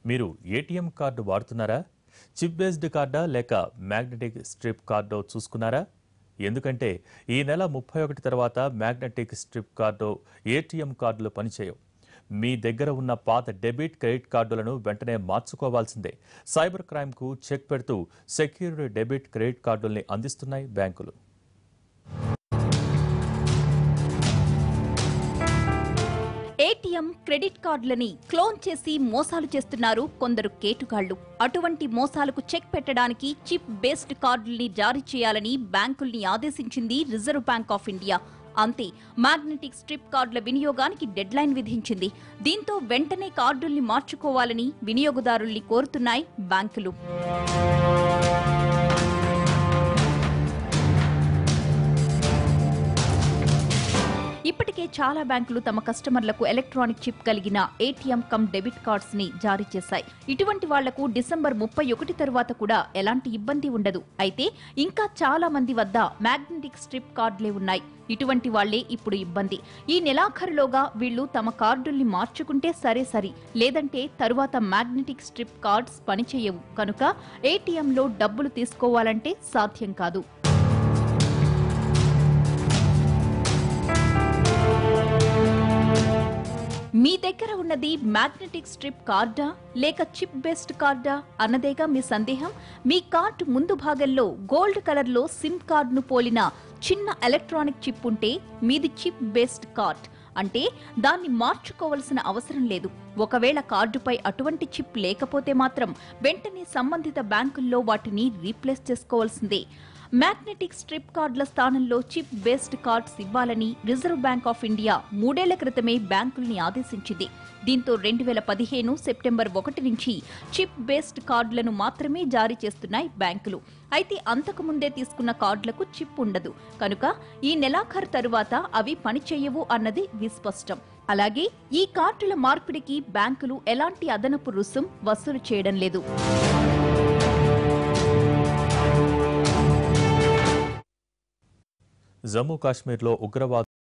మీరు ATM card వాడుతున్నారా? Chip based కార్డా లేక మ్యాగ్నెటిక్ స్ట్రిప్ కార్డో చూసుకున్నారా? ఎందుకంటే ఈ నెల 31 తర్వాత మ్యాగ్నెటిక్ స్ట్రిప్ కార్డు ఏటీఎం కార్డులు పనిచేయవు. మీ దగ్గర ఉన్న పాత డెబిట్ క్రెడిట్ కార్డులను వెంటనే మార్చుకోవాల్సిందే. సైబర్ క్రైమ్కు చెక్ పెడుతూ సెక్యూర్డ్ డెబిట్ క్రెడిట్ కార్డుల్ని అందిస్తున్నాయి బ్యాంకులు. ఏటీఎం క్రెడిట్ కార్డులని క్లోన్ చేసి మోసాలు చేస్తున్నారు కొందరు కేటుగాళ్లు. అటువంటి మోసాలకు చెక్ పెట్టడానికి చిప్ బేస్డ్ కార్డుల్ని జారీ చేయాలని బ్యాంకుల్ని ఆదేశించింది రిజర్వ్ బ్యాంక్ ఆఫ్ ఇండియా. అంతే, మ్యాగ్నెటిక్ స్ట్రిప్ కార్డుల వినియోగానికి డెడ్ లైన్ విధించింది. దీంతో వెంటనే కార్డుల్ని మార్చుకోవాలని వినియోగదారుల్ని కోరుతున్నాయి బ్యాంకులు. ఇప్పటికే చాలా బ్యాంకులు తమ కస్టమర్లకు ఎలక్ట్రానిక్ చిప్ కలిగిన ఏటీఎం కమ్ డెబిట్ కార్డ్స్ ని జారీ చేశాయి. ఇటువంటి వాళ్లకు డిసెంబర్ 31 తరువాత కూడా ఎలాంటి ఇబ్బంది ఉండదు. అయితే ఇంకా చాలా మంది వద్ద మ్యాగ్నెటిక్ స్ట్రిప్ కార్డులే ఉన్నాయి. ఇటువంటి వాళ్లే ఇప్పుడు ఇబ్బంది. ఈ నెలాఖరులోగా వీళ్లు తమ కార్డుల్ని మార్చుకుంటే సరే, లేదంటే తరువాత మ్యాగ్నెటిక్ స్ట్రిప్ కార్డ్స్ పనిచేయవు. కనుక ఏటీఎంలో డబ్బులు తీసుకోవాలంటే సాధ్యం కాదు. మీ దగ్గర ఉన్నది మ్యాగ్నెటిక్ స్ట్రిప్ కార్డా లేక చిప్ బేస్డ్ కార్డా అన్నదేగా మీ సందేహం. మీ కార్డు ముందు భాగంలో గోల్డ్ కలర్ లో సిమ్ కార్డును పోలిన చిన్న ఎలక్ట్రానిక్ చిప్ ఉంటే మీది చిప్ బేస్డ్ కార్డ్. అంటే దాన్ని మార్చుకోవాల్సిన అవసరం లేదు. ఒకవేళ కార్డుపై అటువంటి చిప్ లేకపోతే మాత్రం వెంటనే సంబంధిత బ్యాంకుల్లో వాటిని రీప్లేస్ చేసుకోవాల్సిందే. మ్యాగ్నెటిక్ స్ట్రిప్ కార్డుల స్థానంలో చిప్ బేస్డ్ కార్డ్స్ ఇవ్వాలని రిజర్వ్ బ్యాంక్ ఆఫ్ ఇండియా 3 ఏళ్ల క్రితమే బ్యాంకుల్ని ఆదేశించింది. దీంతో 2015 సెప్టెంబర్ 1 నుంచి చిప్ బేస్డ్ కార్డులను మాత్రమే జారీ చేస్తున్నాయి బ్యాంకులు. అయితే అంతకు ముందే తీసుకున్న కార్డులకు చిప్ ఉండదు. కనుక ఈ నెలాఖరు తరువాత అవి పనిచేయవు అన్నది విస్పష్టం. అలాగే ఈ కార్డుల మార్పిడికి బ్యాంకులు ఎలాంటి అదనపు రుసుం వసూలు చేయడం లేదు. జమ్మూ కాశ్మీర్లో ఉగ్రవాద